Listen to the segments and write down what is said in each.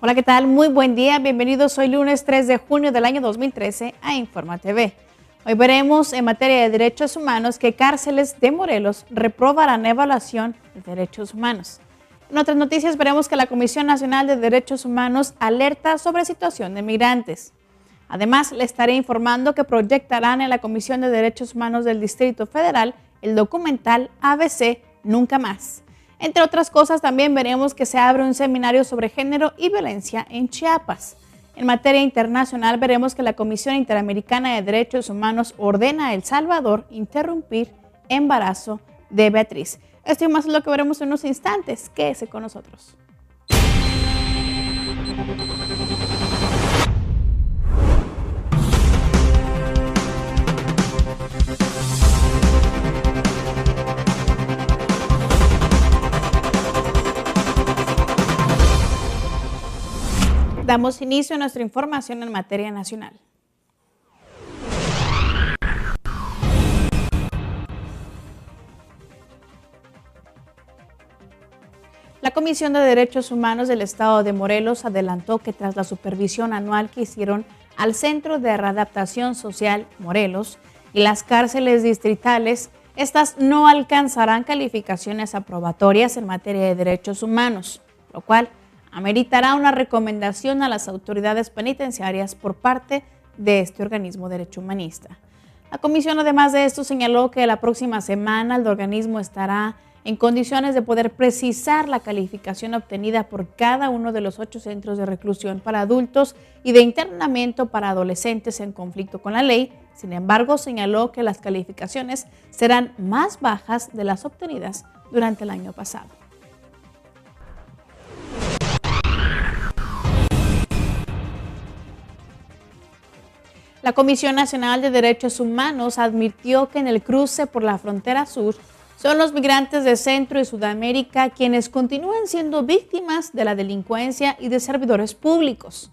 Hola, ¿qué tal? Muy buen día. Bienvenidos hoy lunes 3 de junio del año 2013 a Informa TV. Hoy veremos en materia de derechos humanos que cárceles de Morelos reprobarán evaluación de derechos humanos. En otras noticias veremos que la Comisión Nacional de Derechos Humanos alerta sobre situación de migrantes. Además, le estaré informando que proyectarán en la Comisión de Derechos Humanos del Distrito Federal el documental ABC Nunca Más. Entre otras cosas, también veremos que se abre un seminario sobre género y violencia en Chiapas. En materia internacional, veremos que la Comisión Interamericana de Derechos Humanos ordena a El Salvador interrumpir embarazo de Beatriz. Esto y más es lo que veremos en unos instantes. Quédese con nosotros. Damos inicio a nuestra información en materia nacional. La Comisión de Derechos Humanos del Estado de Morelos adelantó que tras la supervisión anual que hicieron al Centro de Readaptación Social Morelos y las cárceles distritales, estas no alcanzarán calificaciones aprobatorias en materia de derechos humanos, lo cual ameritará una recomendación a las autoridades penitenciarias por parte de este organismo derecho humanista. La comisión, además de esto, señaló que la próxima semana el organismo estará en condiciones de poder precisar la calificación obtenida por cada uno de los 8 centros de reclusión para adultos y de internamiento para adolescentes en conflicto con la ley. Sin embargo, señaló que las calificaciones serán más bajas de las obtenidas durante el año pasado. La Comisión Nacional de Derechos Humanos advirtió que en el cruce por la frontera sur son los migrantes de Centro y Sudamérica quienes continúan siendo víctimas de la delincuencia y de servidores públicos.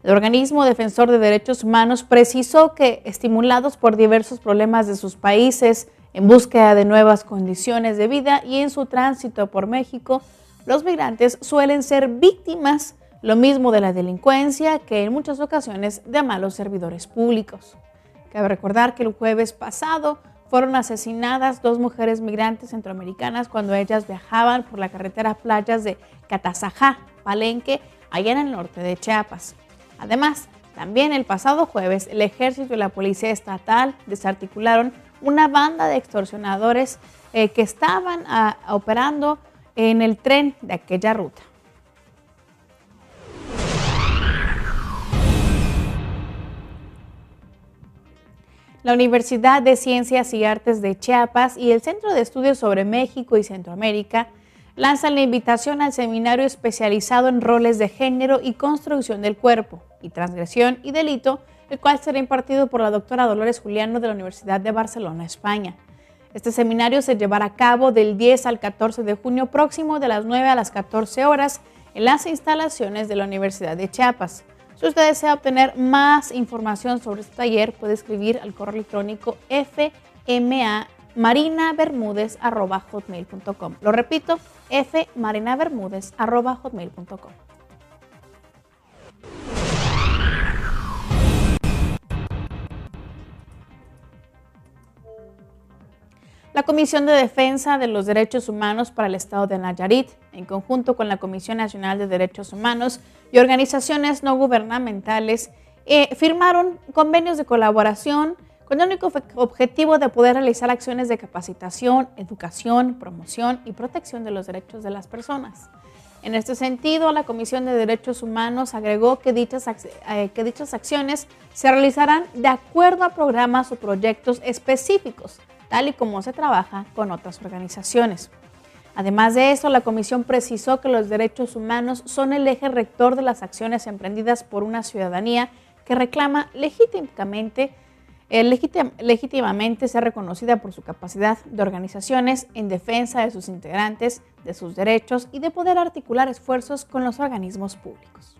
El organismo defensor de derechos humanos precisó que, estimulados por diversos problemas de sus países, en búsqueda de nuevas condiciones de vida y en su tránsito por México, los migrantes suelen ser víctimas lo mismo de la delincuencia que en muchas ocasiones de malos servidores públicos. Cabe recordar que el jueves pasado fueron asesinadas 2 mujeres migrantes centroamericanas cuando ellas viajaban por la carretera Playas de Catazajá, Palenque, allá en el norte de Chiapas. Además, también el pasado jueves, el Ejército y la Policía Estatal desarticularon una banda de extorsionadores que estaban operando en el tren de aquella ruta. La Universidad de Ciencias y Artes de Chiapas y el Centro de Estudios sobre México y Centroamérica lanzan la invitación al seminario especializado en roles de género y construcción del cuerpo, y transgresión y delito, el cual será impartido por la doctora Dolores Juliano de la Universidad de Barcelona, España. Este seminario se llevará a cabo del 10 al 14 de junio próximo de las 9 a las 14 horas en las instalaciones de la Universidad de Chiapas. Si usted desea obtener más información sobre este taller, puede escribir al correo electrónico fmarinabermudez@hotmail.com. Lo repito, fmarinabermudez@hotmail.com. La Comisión de Defensa de los Derechos Humanos para el Estado de Nayarit, en conjunto con la Comisión Nacional de Derechos Humanos y organizaciones no gubernamentales, firmaron convenios de colaboración con el único objetivo de poder realizar acciones de capacitación, educación, promoción y protección de los derechos de las personas. En este sentido, la Comisión de Derechos Humanos agregó que dichas acciones se realizarán de acuerdo a programas o proyectos específicos, tal y como se trabaja con otras organizaciones. Además de esto, la comisión precisó que los derechos humanos son el eje rector de las acciones emprendidas por una ciudadanía que reclama legítimamente ser reconocida por su capacidad de organizaciones en defensa de sus integrantes, de sus derechos y de poder articular esfuerzos con los organismos públicos.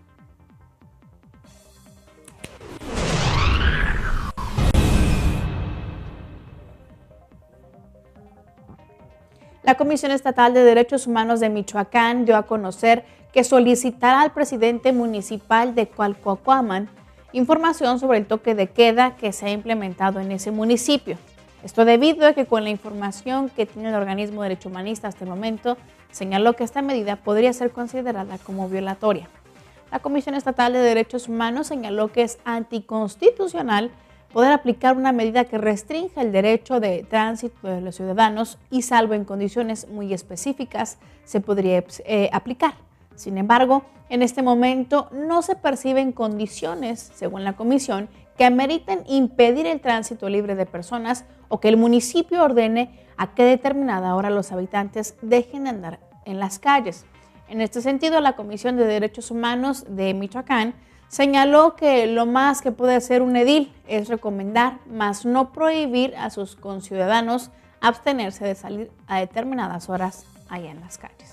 La Comisión Estatal de Derechos Humanos de Michoacán dio a conocer que solicitará al presidente municipal de Cualcoacuamán información sobre el toque de queda que se ha implementado en ese municipio. Esto debido a que con la información que tiene el organismo de derecho humanista hasta el momento, señaló que esta medida podría ser considerada como violatoria. La Comisión Estatal de Derechos Humanos señaló que es anticonstitucional poder aplicar una medida que restrinja el derecho de tránsito de los ciudadanos y, salvo en condiciones muy específicas, se podría aplicar. Sin embargo, en este momento no se perciben condiciones, según la Comisión, que ameriten impedir el tránsito libre de personas o que el municipio ordene a qué determinada hora los habitantes dejen de andar en las calles. En este sentido, la Comisión de Derechos Humanos de Michoacán señaló que lo más que puede hacer un edil es recomendar, más no prohibir a sus conciudadanos abstenerse de salir a determinadas horas allá en las calles.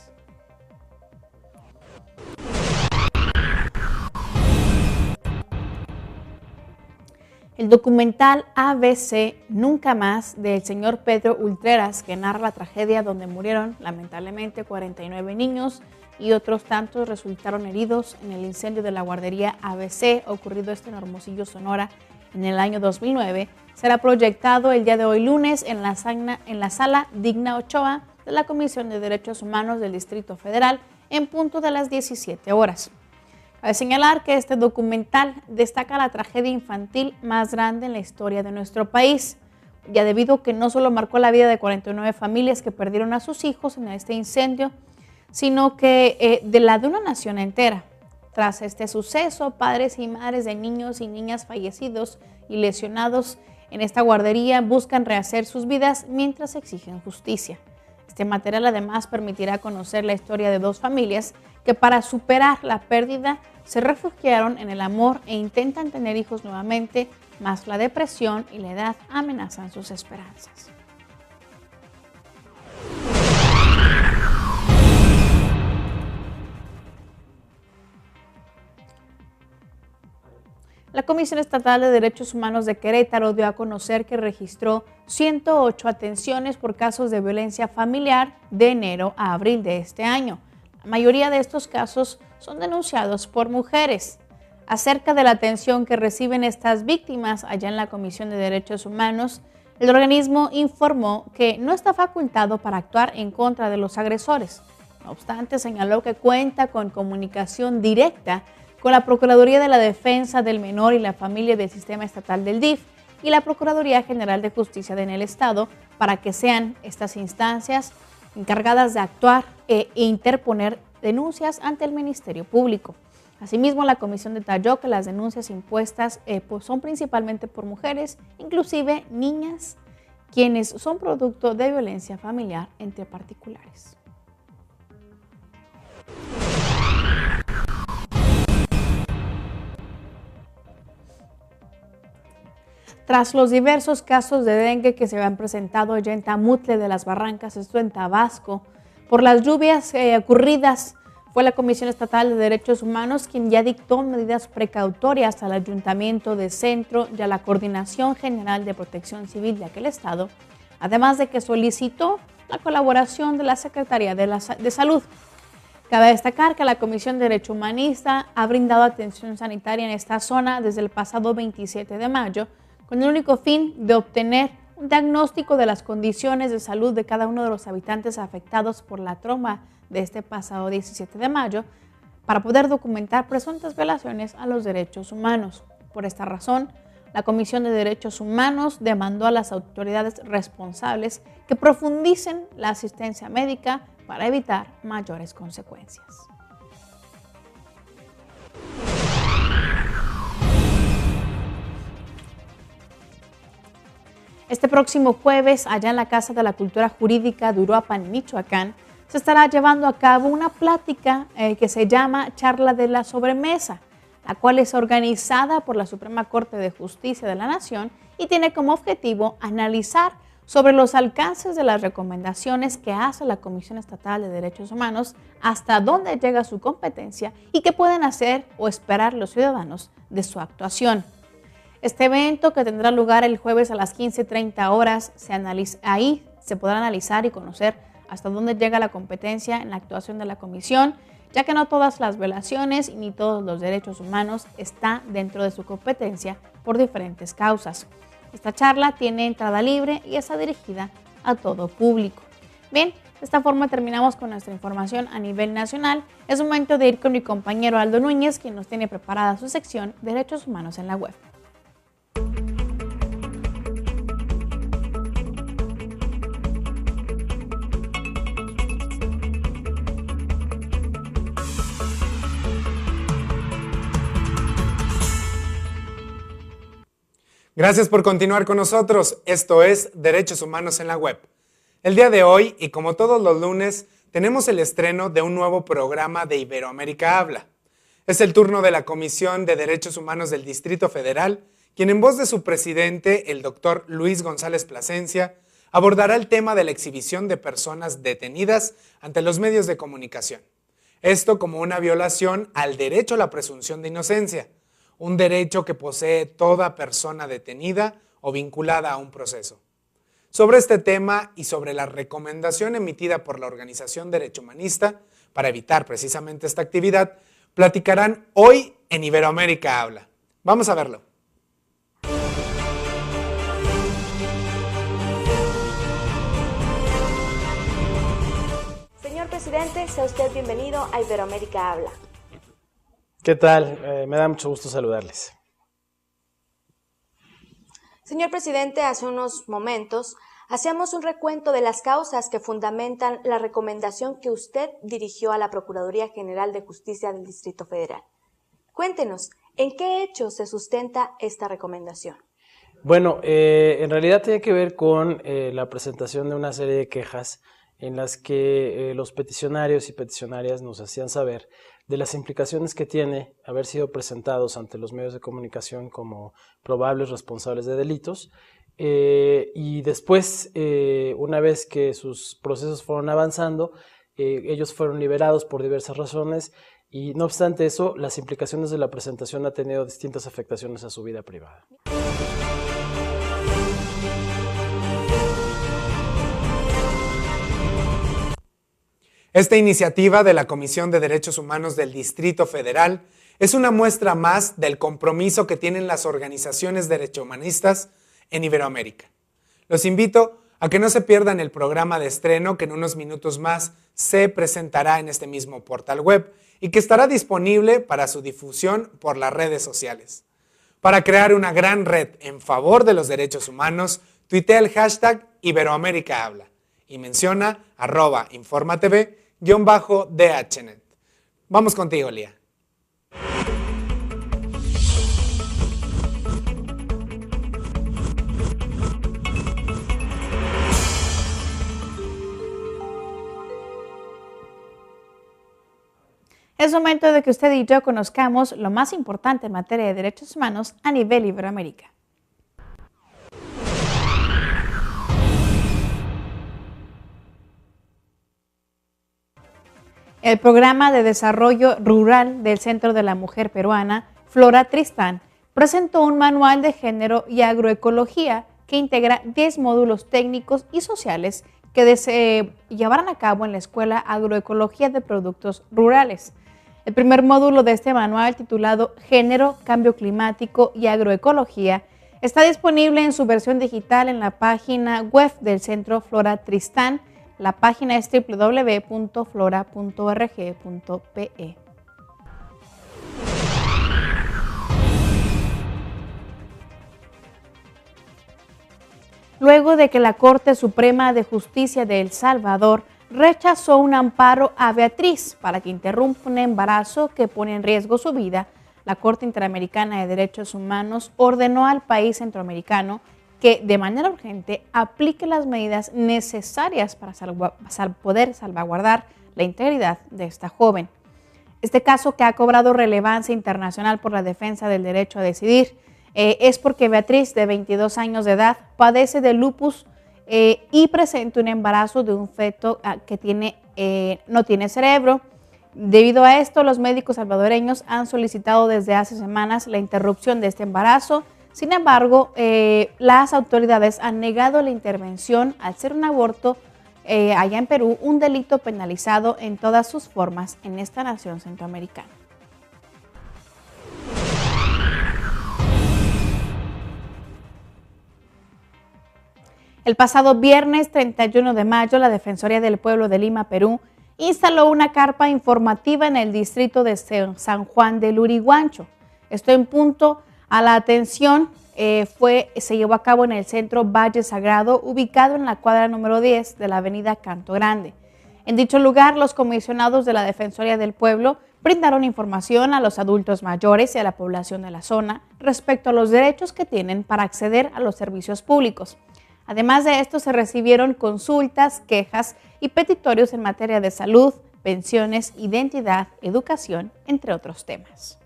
El documental ABC Nunca Más del señor Pedro Ultreras, que narra la tragedia donde murieron lamentablemente 49 niños y otros tantos resultaron heridos en el incendio de la guardería ABC ocurrido en Hermosillo, Sonora, en el año 2009, será proyectado el día de hoy lunes en la sala Digna Ochoa de la Comisión de Derechos Humanos del Distrito Federal en punto de las 17 horas. Cabe señalar que este documental destaca la tragedia infantil más grande en la historia de nuestro país, ya debido a que no solo marcó la vida de 49 familias que perdieron a sus hijos en este incendio, sino que de la de una nación entera. Tras este suceso, padres y madres de niños y niñas fallecidos y lesionados en esta guardería buscan rehacer sus vidas mientras exigen justicia. Este material además permitirá conocer la historia de dos familias que para superar la pérdida se refugiaron en el amor e intentan tener hijos nuevamente, mas la depresión y la edad amenazan sus esperanzas. La Comisión Estatal de Derechos Humanos de Querétaro dio a conocer que registró 108 atenciones por casos de violencia familiar de enero a abril de este año. La mayoría de estos casos son denunciados por mujeres. Acerca de la atención que reciben estas víctimas allá en la Comisión de Derechos Humanos, el organismo informó que no está facultado para actuar en contra de los agresores. No obstante, señaló que cuenta con comunicación directa con la Procuraduría de la Defensa del Menor y la Familia del Sistema Estatal del DIF y la Procuraduría General de Justicia en el Estado para que sean estas instancias encargadas de actuar e interponer denuncias ante el Ministerio Público. Asimismo, la comisión detalló que las denuncias impuestas son principalmente por mujeres, inclusive niñas, quienes son producto de violencia familiar entre particulares. Tras los diversos casos de dengue que se han presentado ya en Tamutle de las Barrancas, esto en Tabasco, por las lluvias ocurridas, fue la Comisión Estatal de Derechos Humanos quien ya dictó medidas precautorias al Ayuntamiento de Centro y a la Coordinación General de Protección Civil de aquel estado, además de que solicitó la colaboración de la Secretaría de Salud. Cabe destacar que la Comisión de Derecho Humanista ha brindado atención sanitaria en esta zona desde el pasado 27 de mayo, con el único fin de obtener un diagnóstico de las condiciones de salud de cada uno de los habitantes afectados por la tromba de este pasado 17 de mayo, para poder documentar presuntas violaciones a los derechos humanos. Por esta razón, la Comisión de Derechos Humanos demandó a las autoridades responsables que profundicen la asistencia médica para evitar mayores consecuencias. Este próximo jueves, allá en la Casa de la Cultura Jurídica de Uruapan, Michoacán, se estará llevando a cabo una plática que se llama Charla de la Sobremesa, la cual es organizada por la Suprema Corte de Justicia de la Nación y tiene como objetivo analizar sobre los alcances de las recomendaciones que hace la Comisión Estatal de Derechos Humanos, hasta dónde llega su competencia y qué pueden hacer o esperar los ciudadanos de su actuación. Este evento, que tendrá lugar el jueves a las 15:30 horas, ahí se podrá analizar y conocer hasta dónde llega la competencia en la actuación de la comisión, ya que no todas las violaciones ni todos los derechos humanos están dentro de su competencia por diferentes causas. Esta charla tiene entrada libre y está dirigida a todo público. Bien, de esta forma terminamos con nuestra información a nivel nacional. Es momento de ir con mi compañero Aldo Núñez, quien nos tiene preparada su sección Derechos Humanos en la Web. Gracias por continuar con nosotros. Esto es Derechos Humanos en la Web. El día de hoy, y como todos los lunes, tenemos el estreno de un nuevo programa de Iberoamérica Habla. Es el turno de la Comisión de Derechos Humanos del Distrito Federal, quien en voz de su presidente, el doctor Luis González Plasencia, abordará el tema de la exhibición de personas detenidas ante los medios de comunicación. Esto como una violación al derecho a la presunción de inocencia, un derecho que posee toda persona detenida o vinculada a un proceso. Sobre este tema y sobre la recomendación emitida por la organización Derecho Humanista para evitar precisamente esta actividad, platicarán hoy en Iberoamérica Habla. Vamos a verlo. Señor presidente, sea usted bienvenido a Iberoamérica Habla. ¿Qué tal? Me da mucho gusto saludarles. Señor presidente, hace unos momentos hacíamos un recuento de las causas que fundamentan la recomendación que usted dirigió a la Procuraduría General de Justicia del Distrito Federal. Cuéntenos, ¿en qué hechos se sustenta esta recomendación? Bueno, en realidad tiene que ver con la presentación de una serie de quejas en las que los peticionarios y peticionarias nos hacían saber de las implicaciones que tiene haber sido presentados ante los medios de comunicación como probables responsables de delitos y después, una vez que sus procesos fueron avanzando, ellos fueron liberados por diversas razones y no obstante eso, las implicaciones de la presentación han tenido distintas afectaciones a su vida privada. Esta iniciativa de la Comisión de Derechos Humanos del Distrito Federal es una muestra más del compromiso que tienen las organizaciones derechohumanistas en Iberoamérica. Los invito a que no se pierdan el programa de estreno que en unos minutos más se presentará en este mismo portal web y que estará disponible para su difusión por las redes sociales. Para crear una gran red en favor de los derechos humanos, tuitea el hashtag Iberoamérica Habla y menciona @InformaTV_DHNet. Vamos contigo, Lía. Es momento de que usted y yo conozcamos lo más importante en materia de derechos humanos a nivel Iberoamérica. El Programa de Desarrollo Rural del Centro de la Mujer Peruana, Flora Tristán, presentó un manual de género y agroecología que integra 10 módulos técnicos y sociales que se llevarán a cabo en la Escuela Agroecología de Productos Rurales. El primer módulo de este manual, titulado Género, Cambio Climático y Agroecología, está disponible en su versión digital en la página web del Centro Flora Tristán. La página es www.flora.org.pe. Luego de que la Corte Suprema de Justicia de El Salvador rechazó un amparo a Beatriz para que interrumpa un embarazo que pone en riesgo su vida, la Corte Interamericana de Derechos Humanos ordenó al país centroamericano que de manera urgente aplique las medidas necesarias para poder salvaguardar la integridad de esta joven. Este caso, que ha cobrado relevancia internacional por la defensa del derecho a decidir, es porque Beatriz, de 22 años de edad, padece de lupus y presenta un embarazo de un feto que no tiene cerebro. Debido a esto, los médicos salvadoreños han solicitado desde hace semanas la interrupción de este embarazo. Sin embargo, las autoridades han negado la intervención al ser un aborto allá en Perú, un delito penalizado en todas sus formas en esta nación centroamericana. El pasado viernes 31 de mayo, la Defensoría del Pueblo de Lima, Perú, instaló una carpa informativa en el distrito de San Juan del Lurigancho. Esto en punto a la atención se llevó a cabo en el centro Valle Sagrado, ubicado en la cuadra número 10 de la avenida Canto Grande. En dicho lugar, los comisionados de la Defensoría del Pueblo brindaron información a los adultos mayores y a la población de la zona respecto a los derechos que tienen para acceder a los servicios públicos. Además de esto, se recibieron consultas, quejas y petitorios en materia de salud, pensiones, identidad, educación, entre otros temas.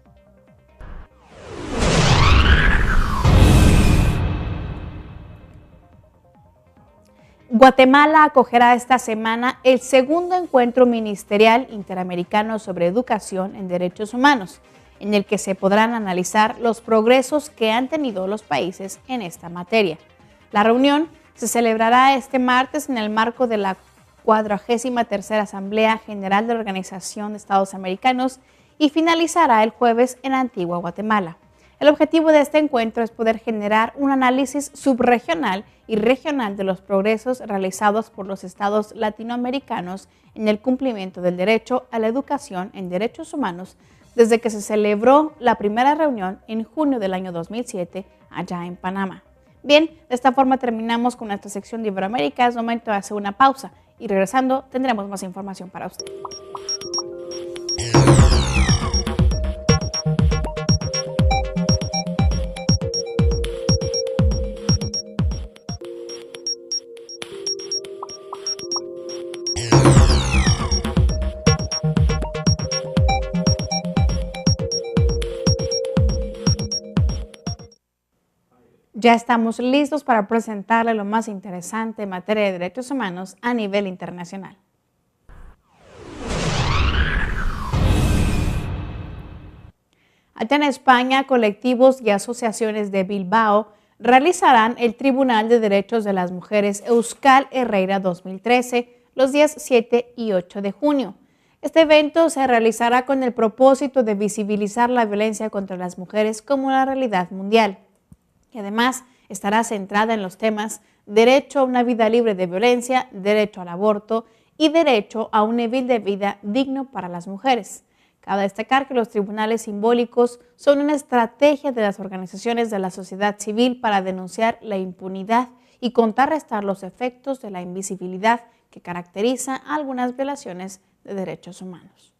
Guatemala acogerá esta semana el segundo encuentro ministerial interamericano sobre educación en derechos humanos, en el que se podrán analizar los progresos que han tenido los países en esta materia. La reunión se celebrará este martes en el marco de la 43ª Asamblea General de la Organización de Estados Americanos y finalizará el jueves en Antigua Guatemala. El objetivo de este encuentro es poder generar un análisis subregional y regional de los progresos realizados por los estados latinoamericanos en el cumplimiento del derecho a la educación en derechos humanos desde que se celebró la primera reunión en junio del año 2007 allá en Panamá. Bien, de esta forma terminamos con nuestra sección de Iberoamérica. Es momento de hacer una pausa y regresando tendremos más información para usted. Ya estamos listos para presentarle lo más interesante en materia de derechos humanos a nivel internacional. Allá en España, colectivos y asociaciones de Bilbao realizarán el Tribunal de Derechos de las Mujeres Euskal Herrera 2013 los días 7 y 8 de junio. Este evento se realizará con el propósito de visibilizar la violencia contra las mujeres como una realidad mundial. Y además estará centrada en los temas derecho a una vida libre de violencia, derecho al aborto y derecho a un nivel de vida digno para las mujeres. Cabe destacar que los tribunales simbólicos son una estrategia de las organizaciones de la sociedad civil para denunciar la impunidad y contrarrestar los efectos de la invisibilidad que caracteriza algunas violaciones de derechos humanos.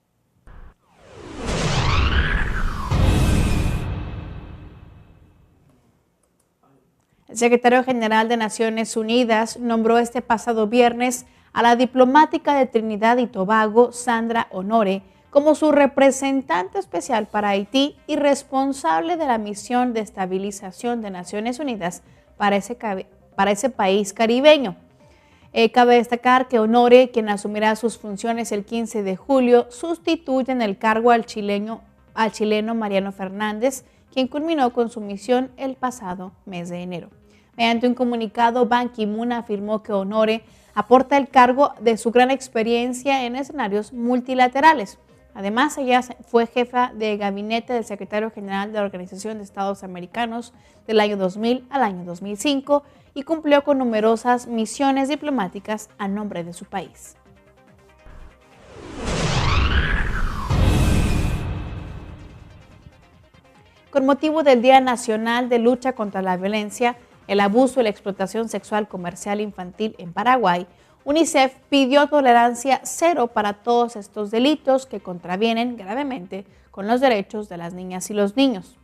El secretario general de Naciones Unidas nombró este pasado viernes a la diplomática de Trinidad y Tobago, Sandra Honore, como su representante especial para Haití y responsable de la misión de estabilización de Naciones Unidas para ese país caribeño. Cabe destacar que Honore, quien asumirá sus funciones el 15 de julio, sustituye en el cargo al chileno Mariano Fernández, quien culminó con su misión el pasado mes de enero. Mediante un comunicado, Ban Ki-moon afirmó que Honore aporta el cargo de su gran experiencia en escenarios multilaterales. Además, ella fue jefa de gabinete del secretario general de la Organización de Estados Americanos del año 2000 al año 2005 y cumplió con numerosas misiones diplomáticas a nombre de su país. Con motivo del Día Nacional de Lucha contra la Violencia, el Abuso y la Explotación Sexual Comercial Infantil en Paraguay, UNICEF pidió tolerancia cero para todos estos delitos que contravienen gravemente con los derechos de las niñas y los niños.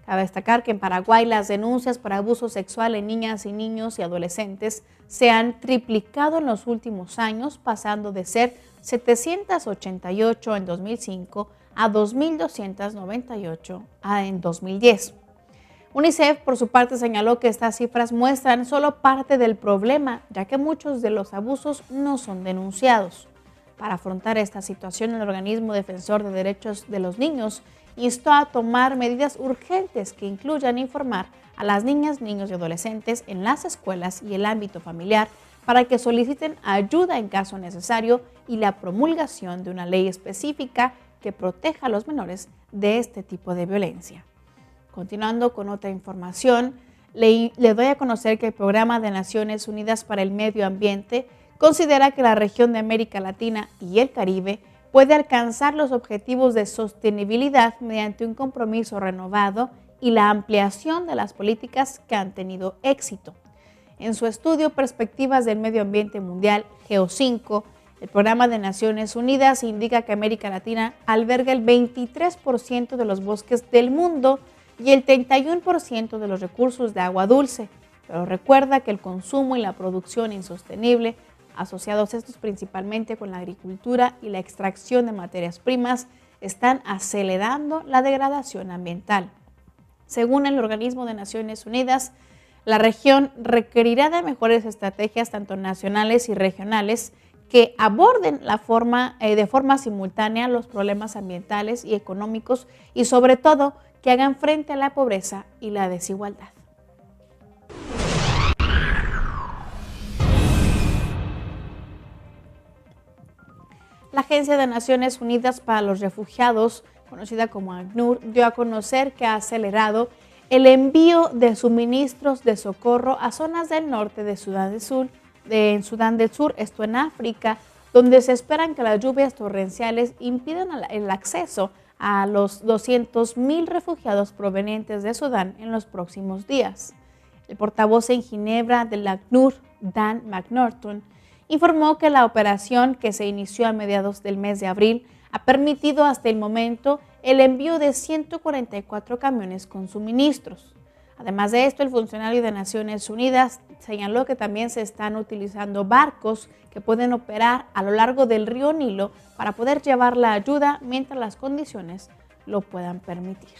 Cabe destacar que en Paraguay las denuncias por abuso sexual en niñas y niños y adolescentes se han triplicado en los últimos años, pasando de ser 788 en 2005 a 2.298 en 2010. UNICEF, por su parte, señaló que estas cifras muestran solo parte del problema, ya que muchos de los abusos no son denunciados. Para afrontar esta situación, el organismo defensor de derechos de los niños instó a tomar medidas urgentes que incluyan informar a las niñas, niños y adolescentes en las escuelas y el ámbito familiar para que soliciten ayuda en caso necesario y la promulgación de una ley específica que proteja a los menores de este tipo de violencia. Continuando con otra información, le doy a conocer que el Programa de Naciones Unidas para el Medio Ambiente considera que la región de América Latina y el Caribe puede alcanzar los objetivos de sostenibilidad mediante un compromiso renovado y la ampliación de las políticas que han tenido éxito. En su estudio Perspectivas del Medio Ambiente Mundial, GEO5, el Programa de Naciones Unidas indica que América Latina alberga el 23% de los bosques del mundo y el 31% de los recursos de agua dulce, pero recuerda que el consumo y la producción insostenible, asociados estos principalmente con la agricultura y la extracción de materias primas, están acelerando la degradación ambiental. Según el Organismo de Naciones Unidas, la región requerirá de mejores estrategias tanto nacionales y regionales que aborden de forma simultánea los problemas ambientales y económicos y sobre todo que hagan frente a la pobreza y la desigualdad. La Agencia de Naciones Unidas para los Refugiados, conocida como ACNUR, dio a conocer que ha acelerado el envío de suministros de socorro a zonas del norte de Sudán del Sur, esto en África, donde se esperan que las lluvias torrenciales impidan el acceso a los 200,000 refugiados provenientes de Sudán en los próximos días. El portavoz en Ginebra del ACNUR, Dan McNaughton, informó que la operación, que se inició a mediados del mes de abril, ha permitido hasta el momento el envío de 144 camiones con suministros. Además de esto, el funcionario de Naciones Unidas señaló que también se están utilizando barcos que pueden operar a lo largo del río Nilo para poder llevar la ayuda mientras las condiciones lo puedan permitir.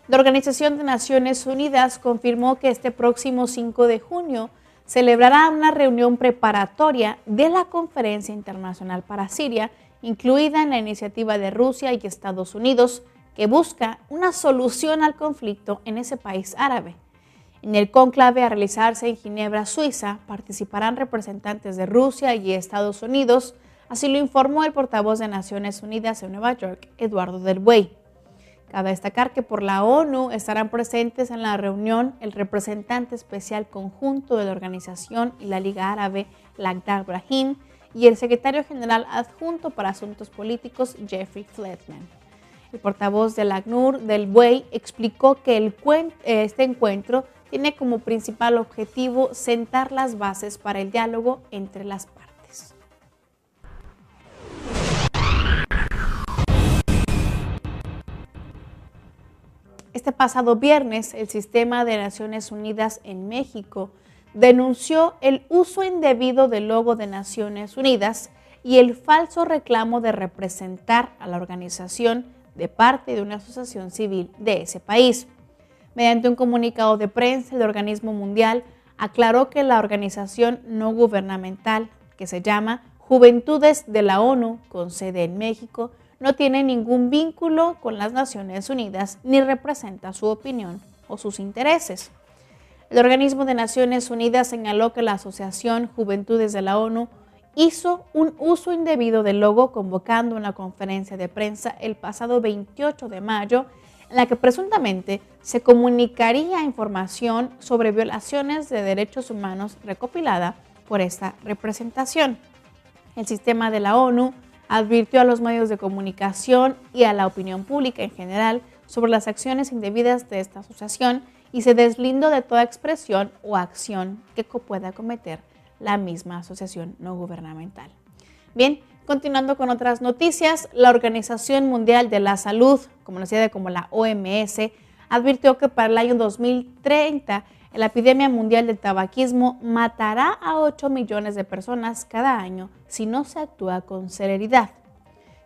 La Organización de Naciones Unidas confirmó que este próximo 5 de junio celebrará una reunión preparatoria de la Conferencia Internacional para Siria, incluida en la iniciativa de Rusia y Estados Unidos, que busca una solución al conflicto en ese país árabe. En el cónclave a realizarse en Ginebra, Suiza, participarán representantes de Rusia y Estados Unidos, así lo informó el portavoz de Naciones Unidas en Nueva York, Eduardo Del Buey. Cabe destacar que por la ONU estarán presentes en la reunión el representante especial conjunto de la organización y la Liga Árabe, Lakhdar Brahim, y el secretario general adjunto para asuntos políticos, Jeffrey Feltman. El portavoz del ACNUR, Del Buey, explicó que este encuentro tiene como principal objetivo sentar las bases para el diálogo entre las partes. Este pasado viernes, el Sistema de Naciones Unidas en México denunció el uso indebido del logo de Naciones Unidas y el falso reclamo de representar a la organización de parte de una asociación civil de ese país. Mediante un comunicado de prensa, el organismo mundial aclaró que la organización no gubernamental, que se llama Juventudes de la ONU, con sede en México, no tiene ningún vínculo con las Naciones Unidas ni representa su opinión o sus intereses. El organismo de Naciones Unidas señaló que la Asociación Juventudes de la ONU hizo un uso indebido del logo convocando una conferencia de prensa el pasado 28 de mayo en la que presuntamente se comunicaría información sobre violaciones de derechos humanos recopilada por esta representación. El sistema de la ONU advirtió a los medios de comunicación y a la opinión pública en general sobre las acciones indebidas de esta asociación y se deslindó de toda expresión o acción que pueda cometer la misma asociación no gubernamental. Bien, continuando con otras noticias, la Organización Mundial de la Salud, conocida como la OMS, advirtió que para el año 2030 la epidemia mundial del tabaquismo matará a 8 millones de personas cada año si no se actúa con celeridad.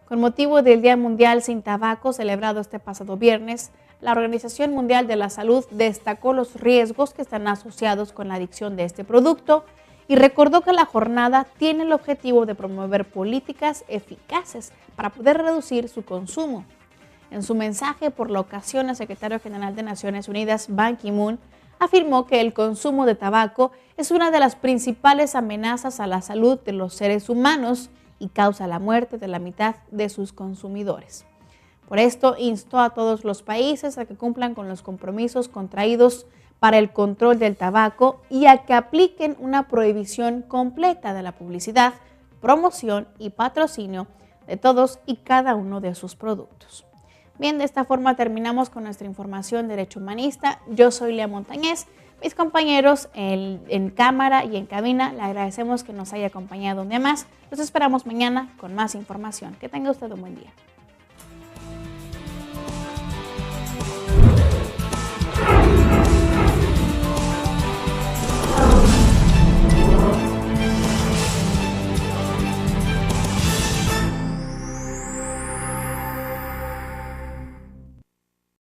Con motivo del Día Mundial sin Tabaco celebrado este pasado viernes, la Organización Mundial de la Salud destacó los riesgos que están asociados con la adicción de este producto y recordó que la jornada tiene el objetivo de promover políticas eficaces para poder reducir su consumo. En su mensaje por la ocasión, el secretario general de Naciones Unidas, Ban Ki-moon, afirmó que el consumo de tabaco es una de las principales amenazas a la salud de los seres humanos y causa la muerte de la mitad de sus consumidores. Por esto, instó a todos los países a que cumplan con los compromisos contraídos para el control del tabaco y a que apliquen una prohibición completa de la publicidad, promoción y patrocinio de todos y cada uno de sus productos. Bien, de esta forma terminamos con nuestra información Derecho Humanista. Yo soy Lea Montañez. Mis compañeros en cámara y en cabina, le agradecemos que nos haya acompañado un día más. Los esperamos mañana con más información. Que tenga usted un buen día.